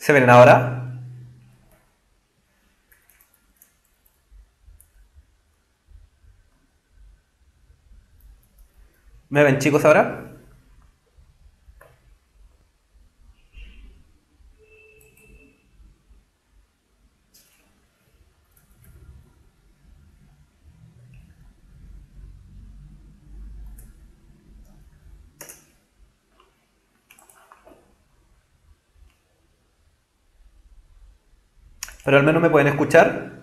¿Se ven ahora? ¿Me ven, chicos, ahora? Pero al menos me pueden escuchar.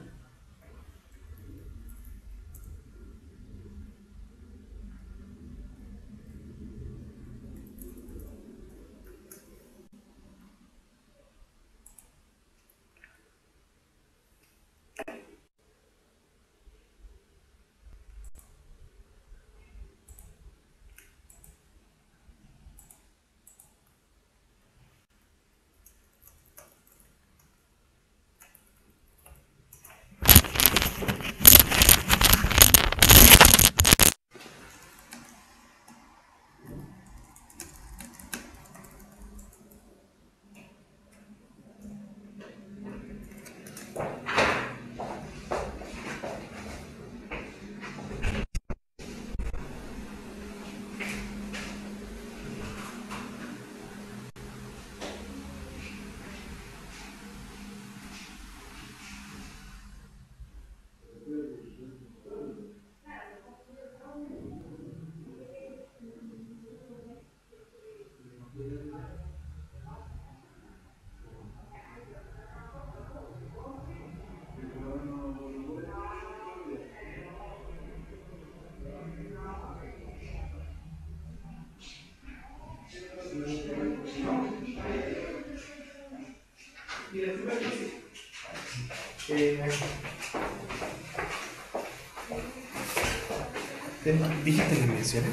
¿Dijiste dimensiones?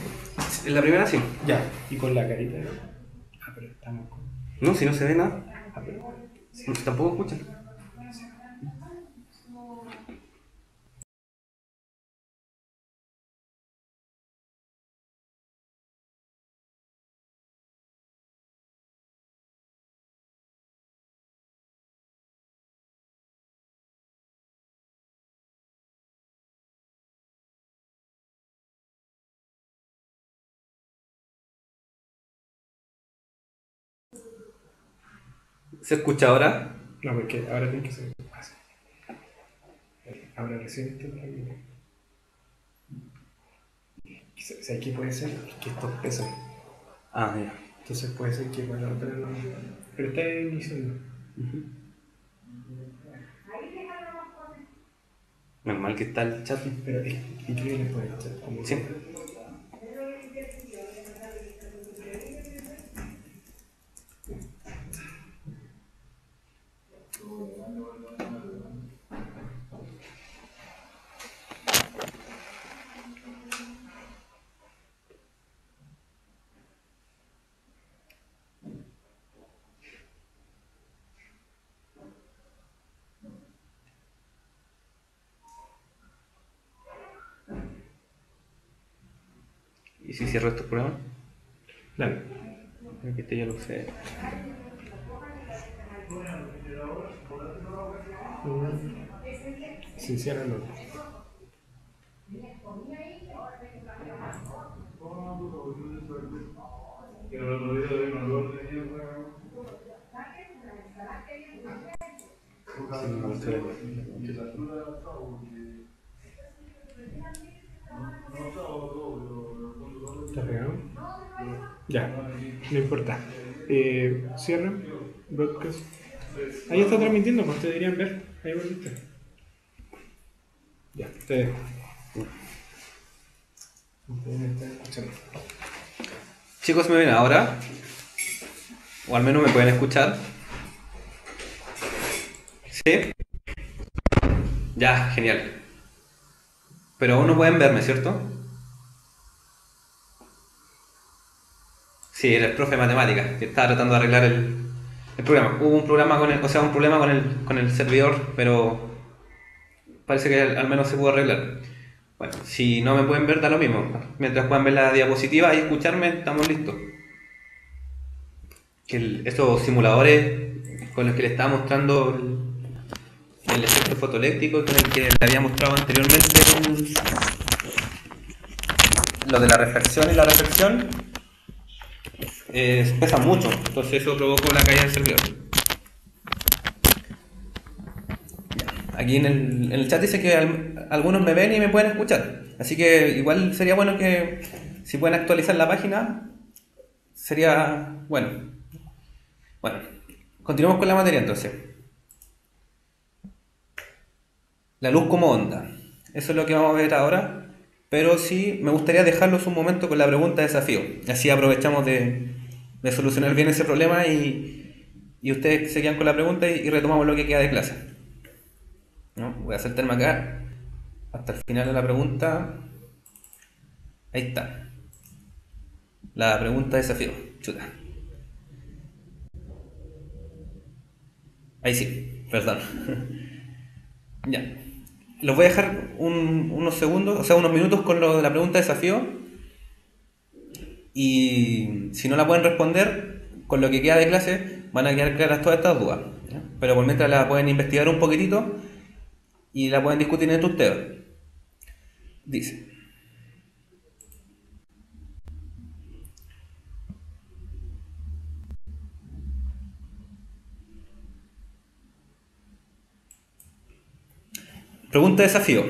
En la primera sí. Ya, y con la carita. Ah, pero estamos con. No, si no se ve nada. Ah, pero. No, tampoco escuchan. ¿Se escucha ahora? No, porque ahora tiene que ser. Así. Ahora recién estoy para mí. ¿Sabes qué puede ser? Que estos pesan. Ah, ya. Entonces puede ser que para la otra no. Pero está iniciando. Normal que está el chat. Pero es increíble por el chat. Como Sí. ¿Y si cierro estos programas? Dale. Creo que este ya lo sé. Sí, ciérralo. ¿Está pegado? Ya, no importa. Cierra. Broadcast. Ahí está transmitiendo, pues te deberían ver. Ahí volviste. Ya, te dejo. Ustedes me están escuchando. Chicos, ¿me ven ahora? O al menos me pueden escuchar. ¿Sí? Ya, genial. Pero aún no pueden verme, ¿cierto? Sí, era el profe de matemáticas que estaba tratando de arreglar el programa. Hubo un problema con un problema con el servidor, pero parece que al menos se pudo arreglar. Bueno, si no me pueden ver, da lo mismo. Mientras puedan ver la diapositiva y escucharme, estamos listos. que estos simuladores con los que le estaba mostrando el efecto fotoeléctrico, con el que le había mostrado anteriormente lo de la refracción y la reflexión, pesan mucho, entonces eso provocó la caída del servidor. Aquí en el chat dice que algunos me ven y me pueden escuchar, así que igual sería bueno que si pueden actualizar la página, sería bueno. Bueno, continuamos con la materia entonces. La luz como onda, eso es lo que vamos a ver ahora, pero sí me gustaría dejarlos un momento con la pregunta de desafío, así aprovechamos de solucionar bien ese problema y ustedes se quedan con la pregunta y retomamos lo que queda de clase. ¿No? Voy a saltarme acá hasta el final de la pregunta. Ahí está. La pregunta de desafío. Chuta. Ahí sí, perdón. Ya. Los voy a dejar unos segundos, o sea, unos minutos con lo de la pregunta de desafío. Y si no la pueden responder, con lo que queda de clase van a quedar claras todas estas dudas. ¿Ya? Pero por mientras la pueden investigar un poquitito y la pueden discutir entre ustedes. Dice: pregunta de desafío.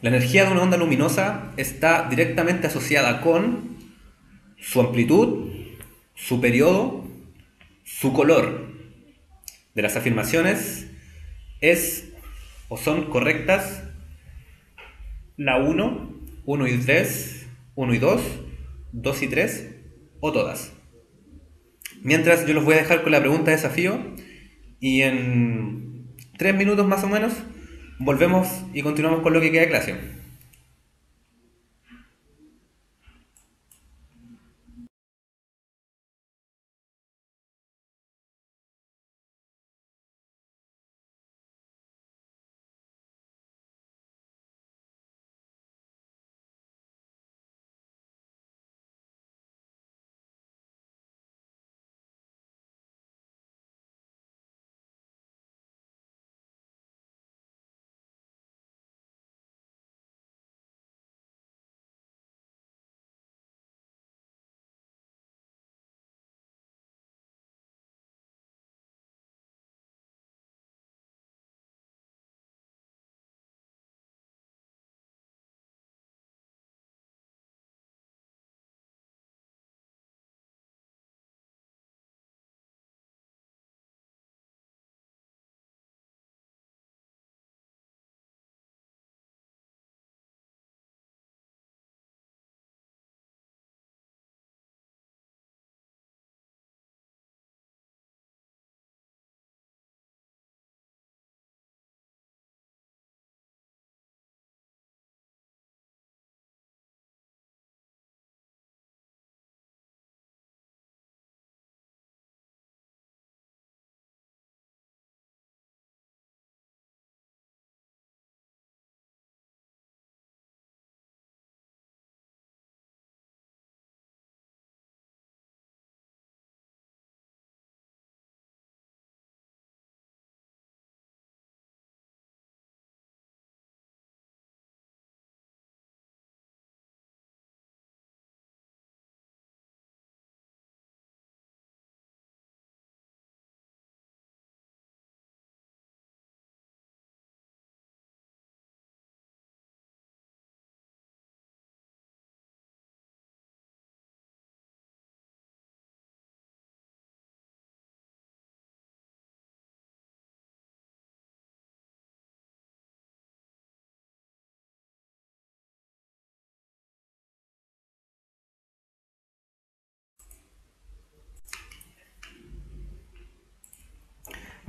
La energía de una onda luminosa está directamente asociada con su amplitud, su periodo, su color. De las afirmaciones es o son correctas la 1 y 3, 1 y 2, 2 y 3 o todas. Mientras yo los voy a dejar con la pregunta de desafío y en 3 minutos más o menos volvemos y continuamos con lo que queda de clase.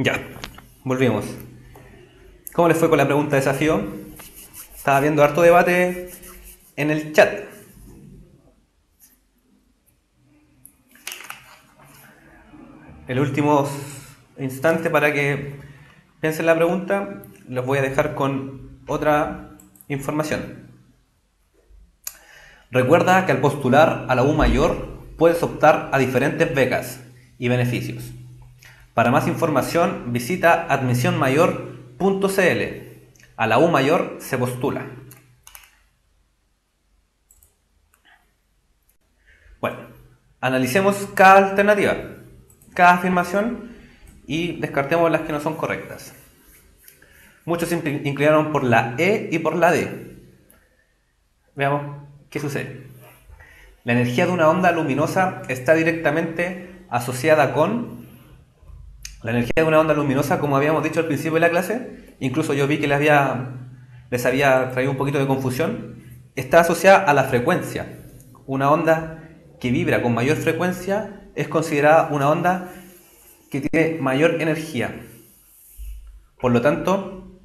Ya, volvimos. ¿Cómo les fue con la pregunta de desafío? Estaba viendo harto debate en el chat. El último instante para que piensen la pregunta, los voy a dejar con otra información. Recuerda que al postular a la U Mayor puedes optar a diferentes becas y beneficios. Para más información visita admisionmayor.cl. A la U mayor se postula. Bueno, analicemos cada alternativa, cada afirmación y descartemos las que no son correctas. Muchos se inclinaron por la E y por la D. Veamos qué sucede. La energía de una onda luminosa está directamente asociada con la energía de una onda luminosa, como habíamos dicho al principio de la clase. Incluso yo vi que les había traído un poquito de confusión. Está asociada a la frecuencia. Una onda que vibra con mayor frecuencia es considerada una onda que tiene mayor energía. Por lo tanto,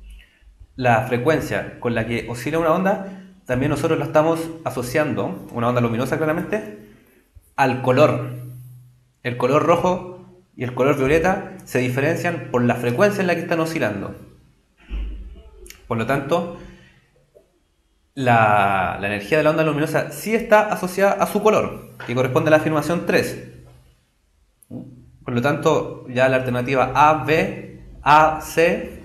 la frecuencia con la que oscila una onda, también nosotros la estamos asociando, una onda luminosa claramente, al color. El color rojo y el color violeta se diferencian por la frecuencia en la que están oscilando. Por lo tanto, la energía de la onda luminosa sí está asociada a su color, que corresponde a la afirmación 3. Por lo tanto, ya la alternativa A, B, A, C,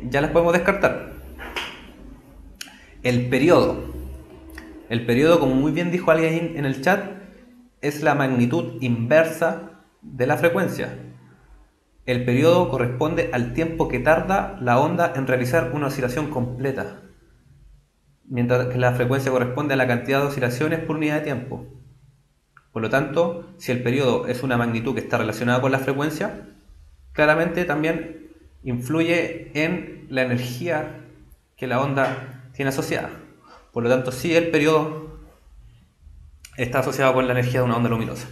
ya las podemos descartar. El periodo, como muy bien dijo alguien en el chat, es la magnitud inversa de la frecuencia. El periodo corresponde al tiempo que tarda la onda en realizar una oscilación completa, mientras que la frecuencia corresponde a la cantidad de oscilaciones por unidad de tiempo. Por lo tanto, si el periodo es una magnitud que está relacionada con la frecuencia, claramente también influye en la energía que la onda tiene asociada. Por lo tanto, sí, el periodo está asociado con la energía de una onda luminosa.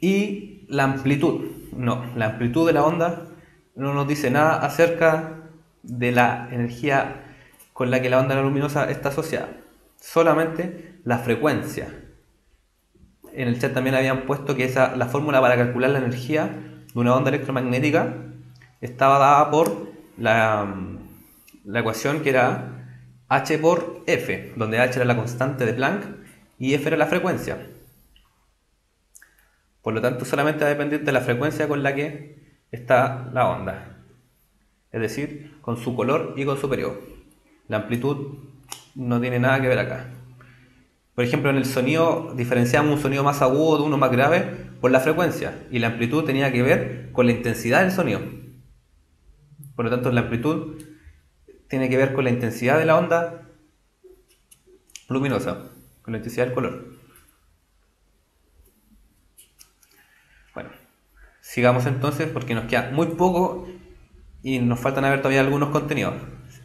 Y la amplitud. No, la amplitud de la onda no nos dice nada acerca de la energía con la que la onda luminosa está asociada. Solamente la frecuencia. En el chat también habían puesto que la fórmula para calcular la energía de una onda electromagnética estaba dada por la ecuación que era H por F, donde H era la constante de Planck y F era la frecuencia. Por lo tanto, solamente va a depender de la frecuencia con la que está la onda, es decir, con su color y con su periodo. La amplitud no tiene nada que ver acá. Por ejemplo, en el sonido diferenciamos un sonido más agudo de uno más grave por la frecuencia, y la amplitud tenía que ver con la intensidad del sonido. Por lo tanto, la amplitud tiene que ver con la intensidad de la onda luminosa, con la intensidad del color. Bueno, sigamos entonces porque nos queda muy poco y nos faltan a ver todavía algunos contenidos.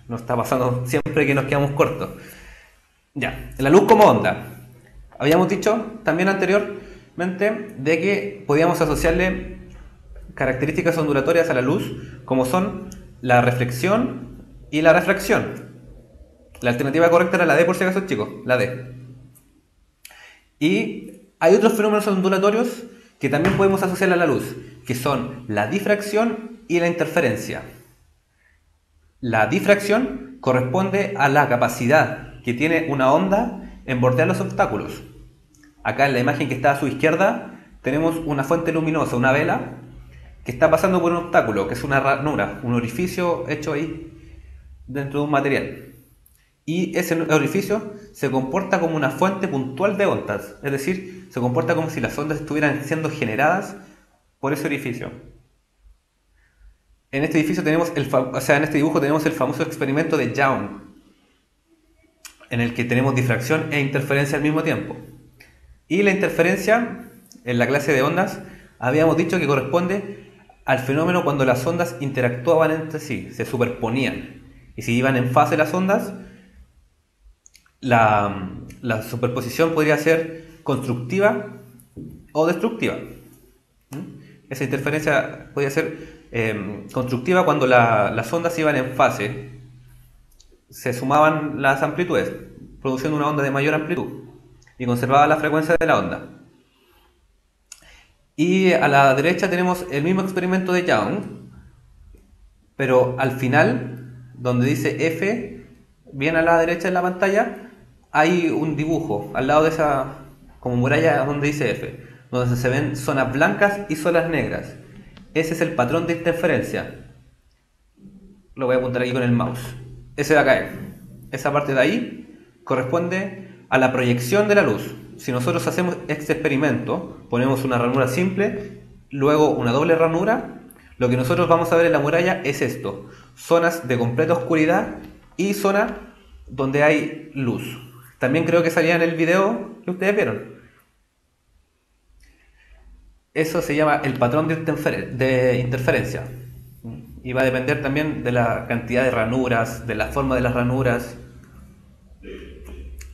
Nos está pasando siempre que nos quedamos cortos. Ya, la luz como onda. Habíamos dicho también anteriormente de que podíamos asociarle características ondulatorias a la luz, como son la reflexión y la refracción. La alternativa correcta era la D, por si acaso, chicos, la D. Y hay otros fenómenos ondulatorios que también podemos asociar a la luz, que son la difracción y la interferencia. La difracción corresponde a la capacidad que tiene una onda en bordear los obstáculos. Acá en la imagen que está a su izquierda tenemos una fuente luminosa, una vela, que está pasando por un obstáculo, que es una ranura, un orificio hecho ahí dentro de un material. Y ese orificio se comporta como una fuente puntual de ondas, es decir, se comporta como si las ondas estuvieran siendo generadas por ese orificio. En este edificio tenemos en este dibujo tenemos el famoso experimento de Young, en el que tenemos difracción e interferencia al mismo tiempo. Y la interferencia, en la clase de ondas, habíamos dicho que corresponde al fenómeno cuando las ondas interactuaban entre sí, se superponían. Y si iban en fase las ondas, la superposición podría ser constructiva o destructiva. Esa interferencia podría ser constructiva cuando las ondas iban en fase, se sumaban las amplitudes, produciendo una onda de mayor amplitud y conservaba la frecuencia de la onda. Y a la derecha tenemos el mismo experimento de Young, pero al final, donde dice F, bien a la derecha en la pantalla, hay un dibujo al lado de esa como muralla donde dice F. donde se ven zonas blancas y zonas negras. Ese es el patrón de interferencia. Lo voy a apuntar aquí con el mouse. Ese de acá, esa parte de ahí corresponde a la proyección de la luz. Si nosotros hacemos este experimento, ponemos una ranura simple, luego una doble ranura, lo que nosotros vamos a ver en la muralla es esto: zonas de completa oscuridad y zonas donde hay luz. También creo que salía en el video que ustedes vieron. Eso se llama el patrón de interferencia. Y va a depender también de la cantidad de ranuras, de la forma de las ranuras.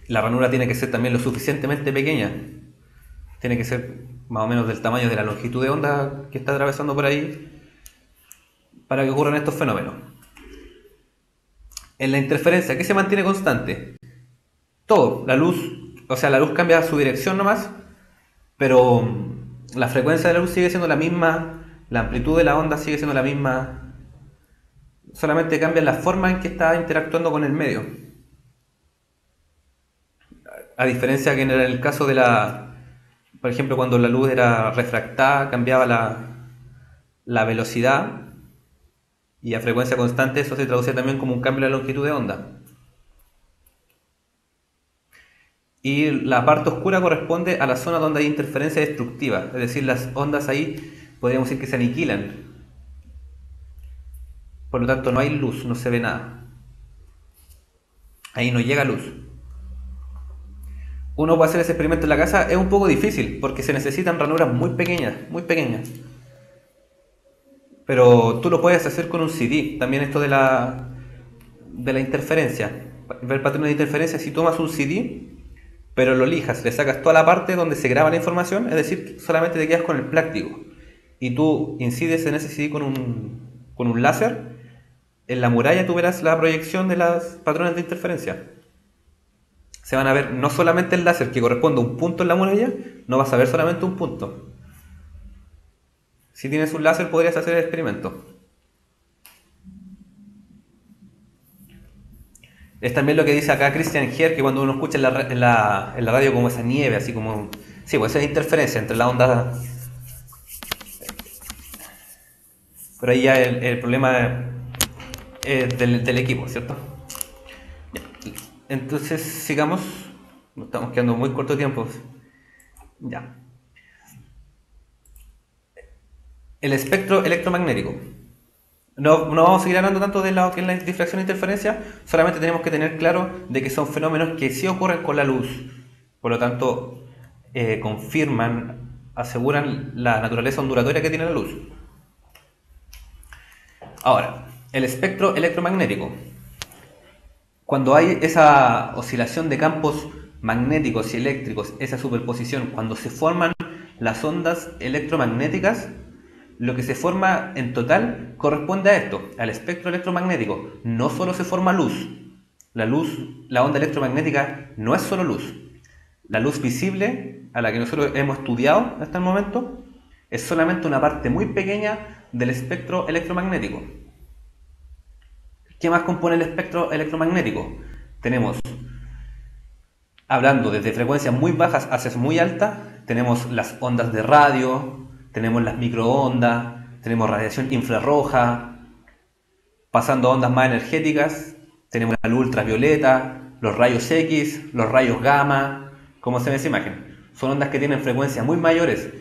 La ranura tiene que ser también lo suficientemente pequeña. Tiene que ser más o menos del tamaño de la longitud de onda que está atravesando por ahí para que ocurran estos fenómenos. En la interferencia, ¿qué se mantiene constante? Todo. La luz, o sea, la luz cambia su dirección nomás, pero la frecuencia de la luz sigue siendo la misma, la amplitud de la onda sigue siendo la misma. Solamente cambia la forma en que está interactuando con el medio. A diferencia que en el caso de por ejemplo, cuando la luz era refractada, cambiaba la velocidad, y a frecuencia constante eso se traducía también como un cambio en la longitud de onda. Y la parte oscura corresponde a la zona donde hay interferencia destructiva, es decir, las ondas ahí podríamos decir que se aniquilan. Por lo tanto no hay luz, no se ve nada. Ahí no llega luz. Uno puede hacer ese experimento en la casa, es un poco difícil porque se necesitan ranuras muy pequeñas, muy pequeñas. Pero tú lo puedes hacer con un CD, también esto de la interferencia. Ver patrones de interferencia, si tomas un CD, pero lo lijas, le sacas toda la parte donde se graba la información, es decir, solamente te quedas con el plástico. Y tú incides en ese CD con un láser, en la muralla tú verás la proyección de los patrones de interferencia. Se van a ver no solamente el láser que corresponde a un punto en la muralla, no vas a ver solamente un punto. Si tienes un láser podrías hacer el experimento. Es también lo que dice acá Christian Herr, que cuando uno escucha en la radio como esa nieve, así como... Sí, pues esa interferencia entre la onda... Pero ahí ya el problema es del equipo, ¿cierto? Entonces, sigamos. Nos estamos quedando muy corto tiempo. Ya. El espectro electromagnético. No vamos a seguir hablando tanto de lo que es la difracción e interferencia, solamente tenemos que tener claro de que son fenómenos que sí ocurren con la luz. Por lo tanto, confirman, aseguran la naturaleza ondulatoria que tiene la luz. Ahora, el espectro electromagnético. Cuando hay esa oscilación de campos magnéticos y eléctricos, esa superposición, cuando se forman las ondas electromagnéticas, lo que se forma en total corresponde a esto, al espectro electromagnético. No solo se forma luz, la onda electromagnética no es solo luz. La luz visible, a la que nosotros hemos estudiado hasta el momento, es solamente una parte muy pequeña del espectro electromagnético. ¿Qué más compone el espectro electromagnético? Tenemos, hablando desde frecuencias muy bajas hacia muy altas, tenemos las ondas de radio, tenemos las microondas, tenemos radiación infrarroja, pasando a ondas más energéticas, tenemos la luz ultravioleta, los rayos X, los rayos gamma, como se ve en esa imagen. Son ondas que tienen frecuencias muy mayores,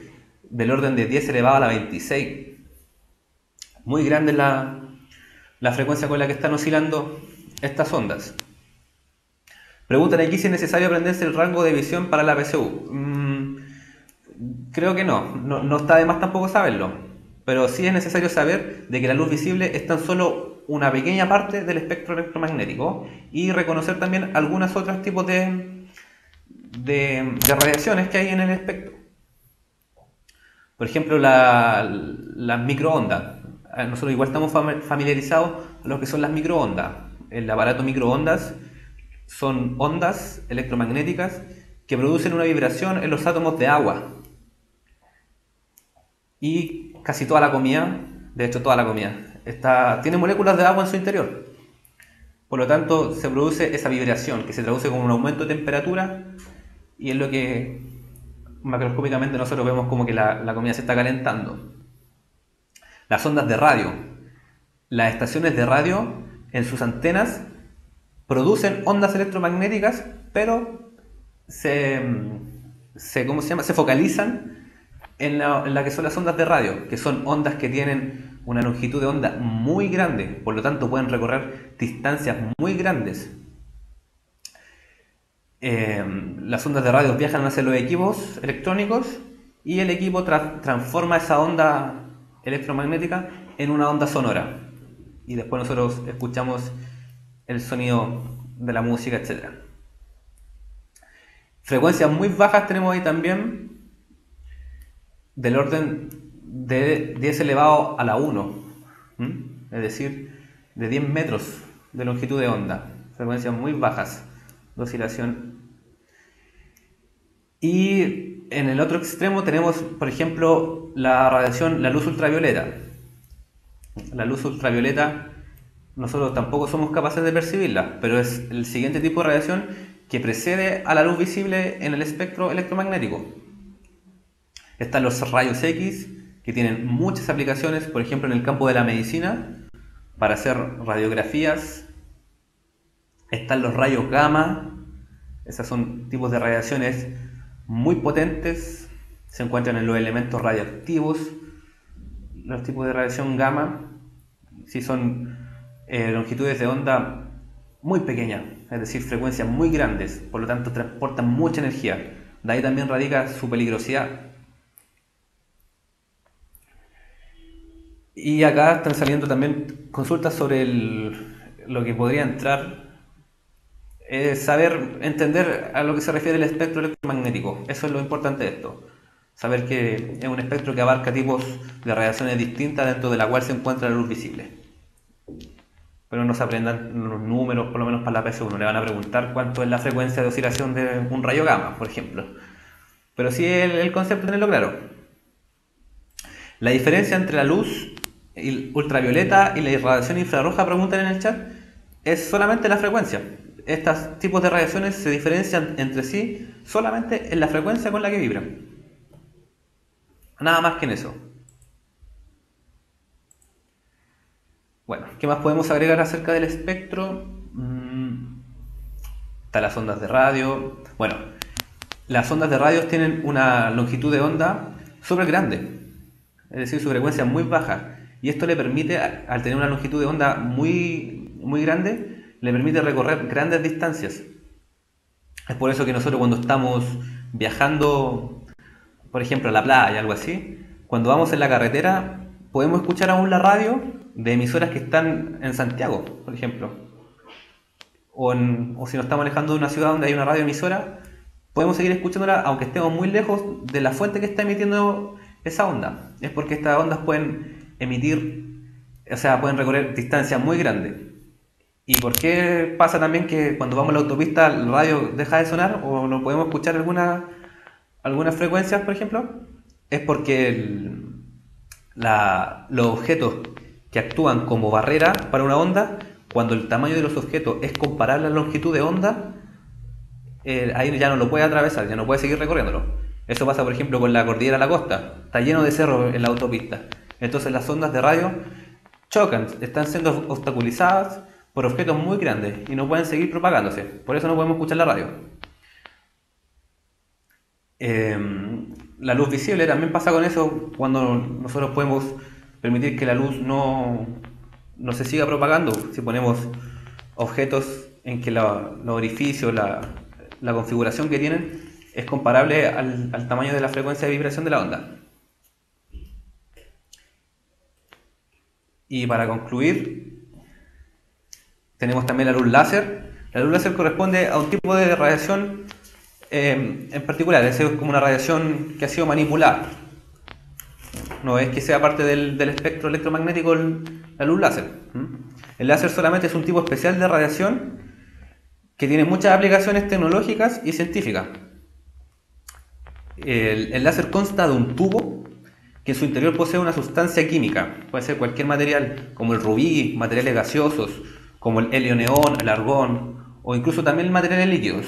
del orden de 10 elevado a la 26. Muy grande la frecuencia con la que están oscilando estas ondas. Preguntan aquí si es necesario aprenderse el rango de visión para la PSU. Creo que no está de más tampoco saberlo, pero sí es necesario saber de que la luz visible es tan solo una pequeña parte del espectro electromagnético y reconocer también algunos otros tipos de radiaciones que hay en el espectro. Por ejemplo, las microondas. Nosotros igual estamos familiarizados con lo que son las microondas. El aparato microondas son ondas electromagnéticas que producen una vibración en los átomos de agua. Y casi toda la comida, de hecho toda la comida, tiene moléculas de agua en su interior. Por lo tanto, se produce esa vibración que se traduce como un aumento de temperatura y es lo que macroscópicamente nosotros vemos como que la comida se está calentando. Las ondas de radio. Las estaciones de radio en sus antenas producen ondas electromagnéticas, pero ¿cómo se llama? Se focalizan en la que son las ondas de radio, que son ondas que tienen una longitud de onda muy grande, por lo tanto pueden recorrer distancias muy grandes. Las ondas de radio viajan hacia los equipos electrónicos y el equipo transforma esa onda electromagnética en una onda sonora. Y después nosotros escuchamos el sonido de la música, etc. Frecuencias muy bajas tenemos ahí también, del orden de 10 elevado a la 1, es decir, de 10 metros de longitud de onda. Frecuencias muy bajas de oscilación. Y en el otro extremo tenemos, por ejemplo, la radiación, la luz ultravioleta. La luz ultravioleta nosotros tampoco somos capaces de percibirla, pero es el siguiente tipo de radiación que precede a la luz visible en el espectro electromagnético. Están los rayos X, que tienen muchas aplicaciones, por ejemplo en el campo de la medicina, para hacer radiografías. Están los rayos gamma, esos son tipos de radiaciones muy potentes, se encuentran en los elementos radioactivos. Los tipos de radiación gamma sí son longitudes de onda muy pequeñas, es decir, frecuencias muy grandes, por lo tanto transportan mucha energía. De ahí también radica su peligrosidad. Y acá están saliendo también consultas sobre lo que podría entrar, saber, entender a lo que se refiere el espectro electromagnético. Eso es lo importante de esto. Saber que es un espectro que abarca tipos de radiaciones distintas dentro de la cual se encuentra la luz visible. Pero no se aprendan los números, por lo menos para la PS1. Le van a preguntar cuánto es la frecuencia de oscilación de un rayo gamma, por ejemplo. Pero sí el concepto tenerlo claro. La diferencia entre la luz ultravioleta y la radiación infrarroja, preguntan en el chat, es solamente la frecuencia. Estos tipos de radiaciones se diferencian entre sí solamente en la frecuencia con la que vibran. Nada más que en eso. Bueno, ¿qué más podemos agregar acerca del espectro? Están las ondas de radio. Bueno, las ondas de radio tienen una longitud de onda súper grande, es decir, su frecuencia es muy baja. Y esto le permite, al tener una longitud de onda muy, muy grande, le permite recorrer grandes distancias. Es por eso que nosotros cuando estamos viajando, por ejemplo, a la playa, algo así, cuando vamos en la carretera, podemos escuchar aún la radio de emisoras que están en Santiago, por ejemplo. O si nos estamos alejando de una ciudad donde hay una radioemisora, podemos seguir escuchándola aunque estemos muy lejos de la fuente que está emitiendo esa onda. Es porque estas ondas pueden emitir, o sea, pueden recorrer distancias muy grandes. ¿Y por qué pasa también que cuando vamos a la autopista el radio deja de sonar o no podemos escuchar algunas frecuencias, por ejemplo? Es porque los objetos que actúan como barrera para una onda, cuando el tamaño de los objetos es comparable a la longitud de onda, ahí ya no lo puede atravesar, ya no puede seguir recorriéndolo. Eso pasa, por ejemplo, con la cordillera de la costa. Está lleno de cerros en la autopista. Entonces las ondas de radio chocan, están siendo obstaculizadas por objetos muy grandes y no pueden seguir propagándose. Por eso no podemos escuchar la radio. La luz visible también pasa con eso, cuando nosotros podemos permitir que la luz no se siga propagando. Si ponemos objetos en que los orificios, la configuración que tienen es comparable al tamaño de la frecuencia de vibración de la onda. Y para concluir, tenemos también la luz láser. La luz láser corresponde a un tipo de radiación en particular, es como una radiación que ha sido manipulada. No es que sea parte del espectro electromagnético la luz láser. El láser solamente es un tipo especial de radiación que tiene muchas aplicaciones tecnológicas y científicas. El láser consta de un tubo que en su interior posee una sustancia química. Puede ser cualquier material, como el rubí, materiales gaseosos, como el helio-neón, el argón, o incluso también materiales líquidos.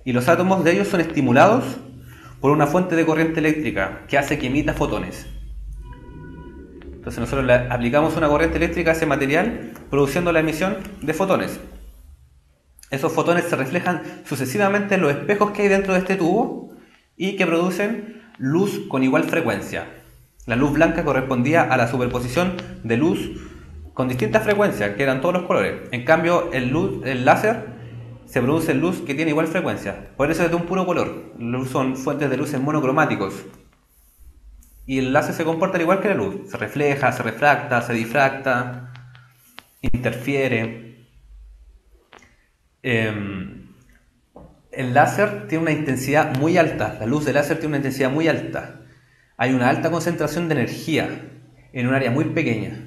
Y los átomos de ellos son estimulados por una fuente de corriente eléctrica que hace que emita fotones. Entonces nosotros le aplicamos una corriente eléctrica a ese material produciendo la emisión de fotones. Esos fotones se reflejan sucesivamente en los espejos que hay dentro de este tubo y que producen luz con igual frecuencia. La luz blanca correspondía a la superposición de luz con distintas frecuencias, que eran todos los colores. En cambio, el láser se produce luz que tiene igual frecuencia. Por eso es de un puro color. Son fuentes de luces monocromáticos. Y el láser se comporta al igual que la luz. Se refleja, se refracta, se difracta, interfiere. El láser tiene una intensidad muy alta. La luz del láser tiene una intensidad muy alta. Hay una alta concentración de energía en un área muy pequeña.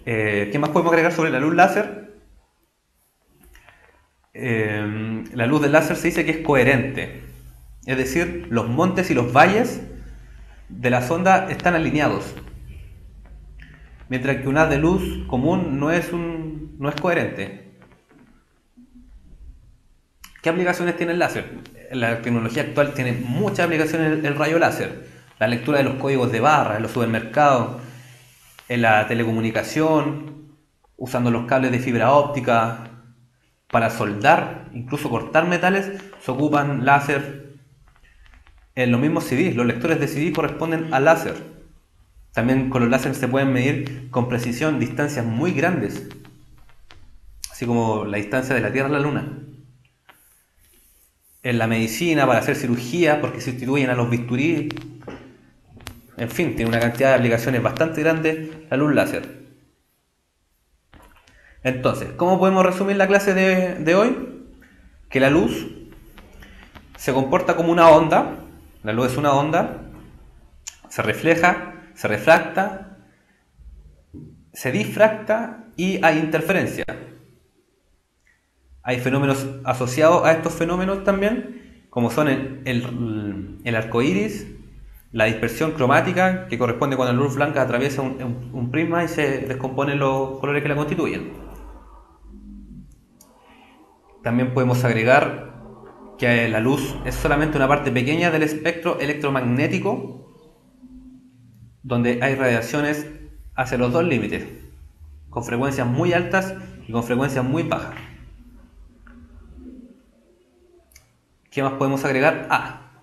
¿Qué más podemos agregar sobre la luz láser? La luz del láser se dice que es coherente. Es decir, los montes y los valles de la sonda están alineados. Mientras que un haz de luz común no es coherente. ¿Qué aplicaciones tiene el láser? La tecnología actual tiene muchas aplicaciones el rayo láser. La lectura de los códigos de barra en los supermercados, en la telecomunicación, usando los cables de fibra óptica. Para soldar, incluso cortar metales, se ocupan láser. En los mismos CDs, los lectores de CD corresponden al láser. También con los láseres se pueden medir con precisión distancias muy grandes, así como la distancia de la Tierra a la Luna. En la medicina, para hacer cirugía, porque se sustituyen a los bisturí. En fin, tiene una cantidad de aplicaciones bastante grande la luz láser. Entonces, ¿cómo podemos resumir la clase de hoy? Que la luz se comporta como una onda. La luz es una onda. Se refleja, se refracta, se difracta y hay interferencia. Hay fenómenos asociados a estos fenómenos también, como son el arco iris, la dispersión cromática, que corresponde cuando la luz blanca atraviesa un prisma y se descomponen los colores que la constituyen. También podemos agregar que la luz es solamente una parte pequeña del espectro electromagnético, donde hay radiaciones hacia los dos límites, con frecuencias muy altas y con frecuencias muy bajas. ¿Qué más podemos agregar?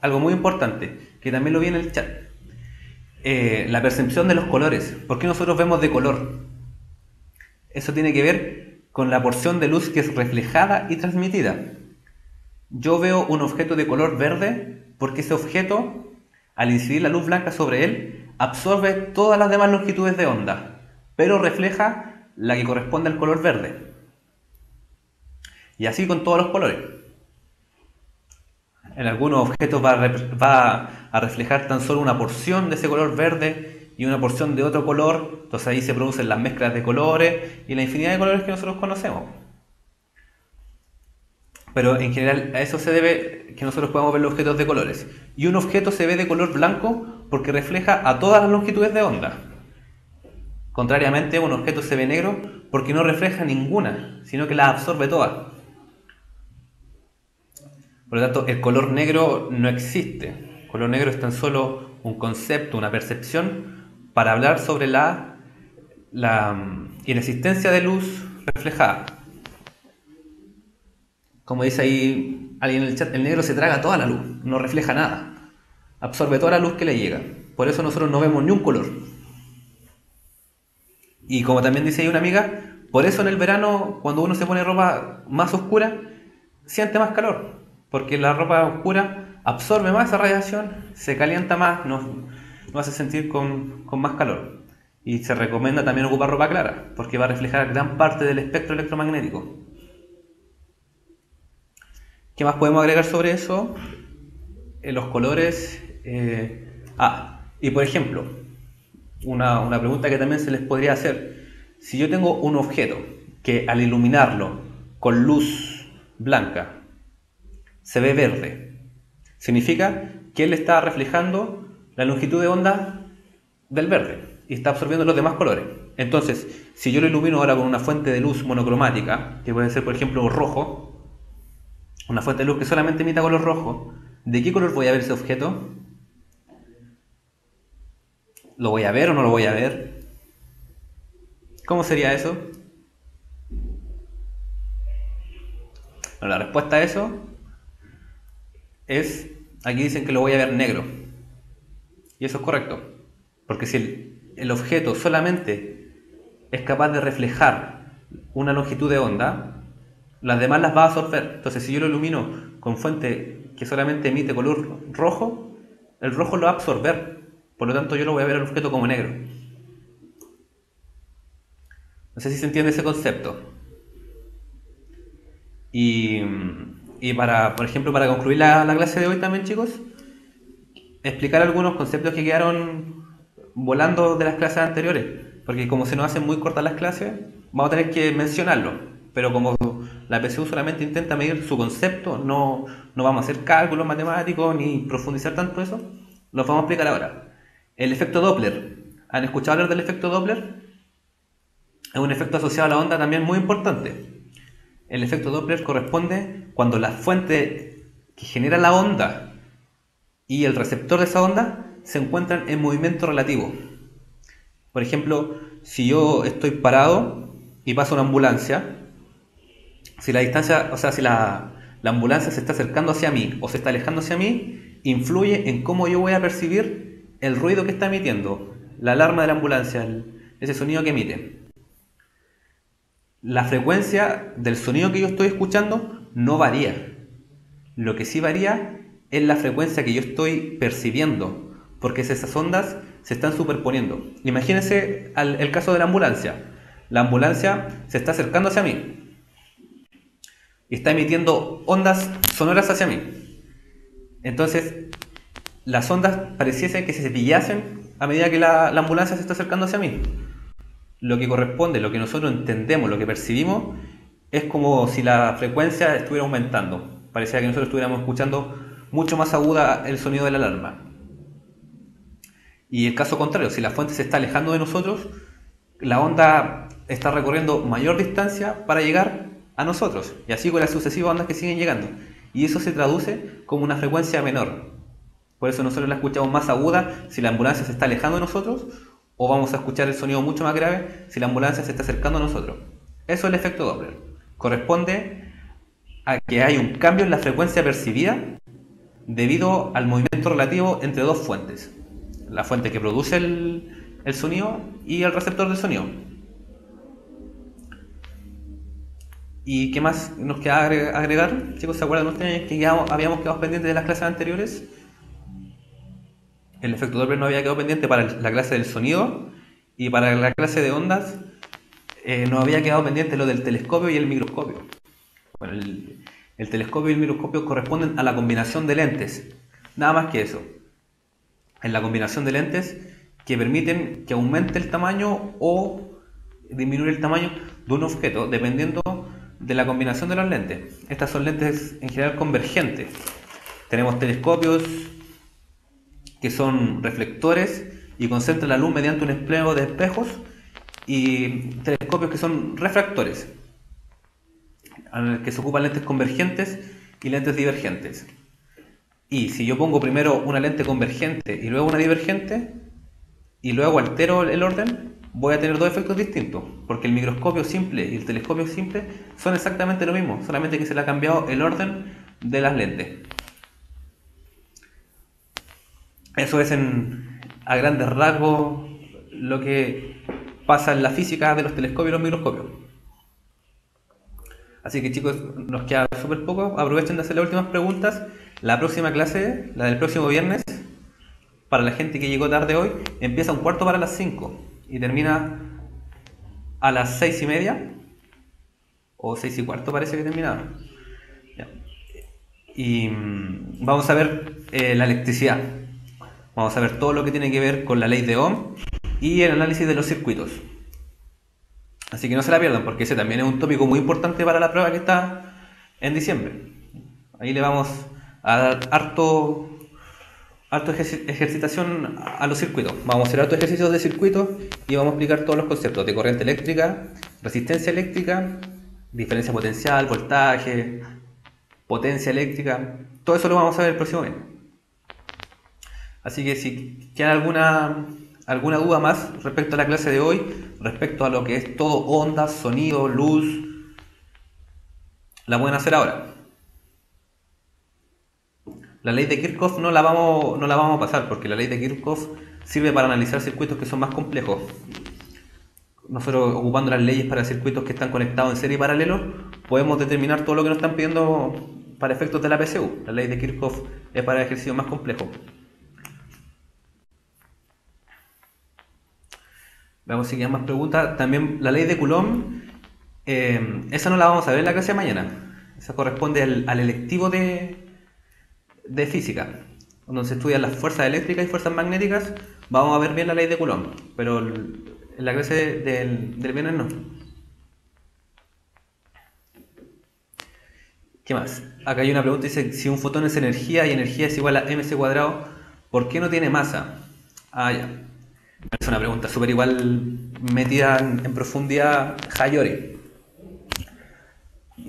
Algo muy importante, que también lo vi en el chat. La percepción de los colores. ¿Por qué nosotros vemos de color? Eso tiene que ver con la porción de luz que es reflejada y transmitida. Yo veo un objeto de color verde porque ese objeto, al incidir la luz blanca sobre él, absorbe todas las demás longitudes de onda, pero refleja la que corresponde al color verde. Y así con todos los colores. En algunos objetos va a reflejar tan solo una porción de ese color verde y una porción de otro color, entonces ahí se producen las mezclas de colores y la infinidad de colores que nosotros conocemos. Pero en general a eso se debe que nosotros podamos ver los objetos de colores. Y un objeto se ve de color blanco porque refleja a todas las longitudes de onda. Contrariamente, un objeto se ve negro porque no refleja ninguna, sino que las absorbe todas. Por lo tanto, el color negro no existe. El color negro es tan solo un concepto, una percepción para hablar sobre la inexistencia de luz reflejada. Como dice ahí alguien en el chat, el negro se traga toda la luz, no refleja nada, absorbe toda la luz que le llega. Por eso nosotros no vemos ni un color. Y como también dice ahí una amiga, por eso en el verano, cuando uno se pone ropa más oscura, siente más calor, porque la ropa oscura absorbe más esa radiación, se calienta más, nos hace sentir con más calor. Y se recomienda también ocupar ropa clara, porque va a reflejar gran parte del espectro electromagnético. ¿Qué más podemos agregar sobre eso? Los colores. Y por ejemplo, una pregunta que también se les podría hacer. Si yo tengo un objeto que al iluminarlo con luz blanca se ve verde, significa que él está reflejando la longitud de onda del verde y está absorbiendo los demás colores. Entonces, si yo lo ilumino ahora con una fuente de luz monocromática, que puede ser por ejemplo rojo, una fuente de luz que solamente emita color rojo, ¿de qué color voy a ver ese objeto? ¿Lo voy a ver o no lo voy a ver? ¿Cómo sería eso? Bueno, la respuesta a eso es, aquí dicen que lo voy a ver negro. Y eso es correcto. Porque si el objeto solamente es capaz de reflejar una longitud de onda, las demás las va a absorber. Entonces, si yo lo ilumino con fuente que solamente emite color rojo, el rojo lo va a absorber. Por lo tanto, yo lo voy a ver el objeto como negro. No sé si se entiende ese concepto. Y para, por ejemplo, para concluir la clase de hoy también, chicos, explicar algunos conceptos que quedaron volando de las clases anteriores. Porque como se nos hacen muy cortas las clases, vamos a tener que mencionarlo. Pero como la PSU solamente intenta medir su concepto, no vamos a hacer cálculos matemáticos ni profundizar tanto eso, los vamos a explicar ahora. El efecto Doppler. ¿Han escuchado hablar del efecto Doppler? Es un efecto asociado a la onda también muy importante. El efecto Doppler corresponde cuando la fuente que genera la onda y el receptor de esa onda se encuentran en movimiento relativo. Por ejemplo, si yo estoy parado y pasa una ambulancia, si la distancia, o sea, si la ambulancia se está acercando hacia mí o se está alejando hacia mí, influye en cómo yo voy a percibir el ruido que está emitiendo, la alarma de la ambulancia, ese sonido que emite. La frecuencia del sonido que yo estoy escuchando no varía. Lo que sí varía es la frecuencia que yo estoy percibiendo, porque esas ondas se están superponiendo. Imagínense el caso de la ambulancia. La ambulancia se está acercando hacia mí y está emitiendo ondas sonoras hacia mí. Entonces, las ondas pareciesen que se pillasen a medida que la ambulancia se está acercando hacia mí. Lo que corresponde, lo que nosotros entendemos, lo que percibimos, es como si la frecuencia estuviera aumentando. Parecía que nosotros estuviéramos escuchando mucho más aguda el sonido de la alarma. Y el caso contrario, si la fuente se está alejando de nosotros, la onda está recorriendo mayor distancia para llegar a nosotros. Y así con las sucesivas ondas que siguen llegando. Y eso se traduce como una frecuencia menor. Por eso nosotros la escuchamos más aguda si la ambulancia se está alejando de nosotros, o vamos a escuchar el sonido mucho más grave si la ambulancia se está acercando a nosotros. Eso es el efecto Doppler. Corresponde a que hay un cambio en la frecuencia percibida debido al movimiento relativo entre dos fuentes. La fuente que produce el sonido y el receptor del sonido. ¿Y qué más nos queda agregar? Chicos, ¿se acuerdan ustedes que habíamos quedado pendientes de las clases anteriores? El efecto Doppler no había quedado pendiente para la clase del sonido, y para la clase de ondas nos había quedado pendiente lo del telescopio y el microscopio. Bueno, el telescopio y el microscopio corresponden a la combinación de lentes, nada más que eso. En la combinación de lentes que permiten que aumente el tamaño o disminuir el tamaño de un objeto, dependiendo de la combinación de los lentes. Estas son lentes en general convergentes. Tenemos telescopios que son reflectores y concentran la luz mediante un empleo de espejos, y telescopios que son refractores, en el que se ocupan lentes convergentes y lentes divergentes. Y si yo pongo primero una lente convergente y luego una divergente, y luego altero el orden, voy a tener dos efectos distintos, porque el microscopio simple y el telescopio simple son exactamente lo mismo, solamente que se le ha cambiado el orden de las lentes. Eso es a grandes rasgos lo que pasa en la física de los telescopios y los microscopios. Así que chicos, nos queda súper poco. Aprovechen de hacer las últimas preguntas. La próxima clase, la del próximo viernes, para la gente que llegó tarde hoy, empieza 5:45 y termina a las 6:30 o 6:15 parece que terminaba. Y vamos a ver la electricidad. Vamos a ver todo lo que tiene que ver con la ley de Ohm y el análisis de los circuitos. Así que no se la pierdan, porque ese también es un tópico muy importante para la prueba que está en diciembre. Ahí le vamos a dar harto ejercitación a los circuitos. Vamos a hacer hartos ejercicios de circuitos y vamos a explicar todos los conceptos de corriente eléctrica, resistencia eléctrica, diferencia potencial, voltaje, potencia eléctrica, todo eso lo vamos a ver el próximo mes. Así que si tienen alguna duda más respecto a la clase de hoy, respecto a lo que es todo ondas, sonido, luz, la pueden hacer ahora. La ley de Kirchhoff no la vamos a pasar, porque la ley de Kirchhoff sirve para analizar circuitos que son más complejos. Nosotros, ocupando las leyes para circuitos que están conectados en serie y paralelo, podemos determinar todo lo que nos están pidiendo para efectos de la PSU. La ley de Kirchhoff es para ejercicios más complejos. Veamos si quedan más preguntas. También la ley de Coulomb, esa no la vamos a ver en la clase de mañana. Esa corresponde al electivo de física, donde se estudian las fuerzas eléctricas y fuerzas magnéticas. Vamos a ver bien la ley de Coulomb, pero en la clase del viernes no. ¿Qué más? Acá hay una pregunta, dice, si un fotón es energía y energía es igual a mc cuadrado, ¿por qué no tiene masa? Ya. Es una pregunta súper igual metida en profundidad Hayori.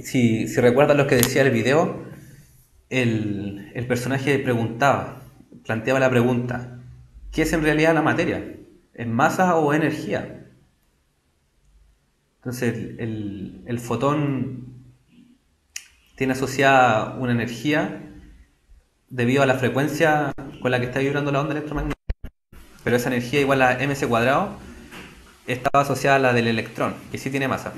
Si recuerdan lo que decía el video, el personaje planteaba la pregunta, ¿qué es en realidad la materia? ¿Es masa o energía? Entonces el fotón tiene asociada una energía debido a la frecuencia con la que está vibrando la onda electromagnética. Pero esa energía igual a mc cuadrado estaba asociada a la del electrón, que sí tiene masa.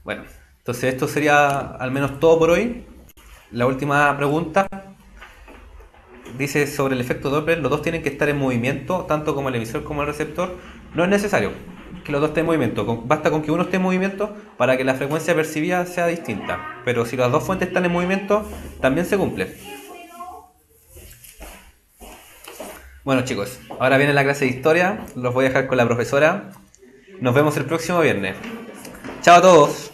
Bueno, entonces esto sería al menos todo por hoy. La última pregunta dice sobre el efecto Doppler, los dos tienen que estar en movimiento, tanto como el emisor como el receptor. No es necesario que los dos estén en movimiento, basta con que uno esté en movimiento para que la frecuencia percibida sea distinta. Pero si las dos fuentes están en movimiento, también se cumple. Bueno chicos, ahora viene la clase de historia, los voy a dejar con la profesora. Nos vemos el próximo viernes. Chao a todos.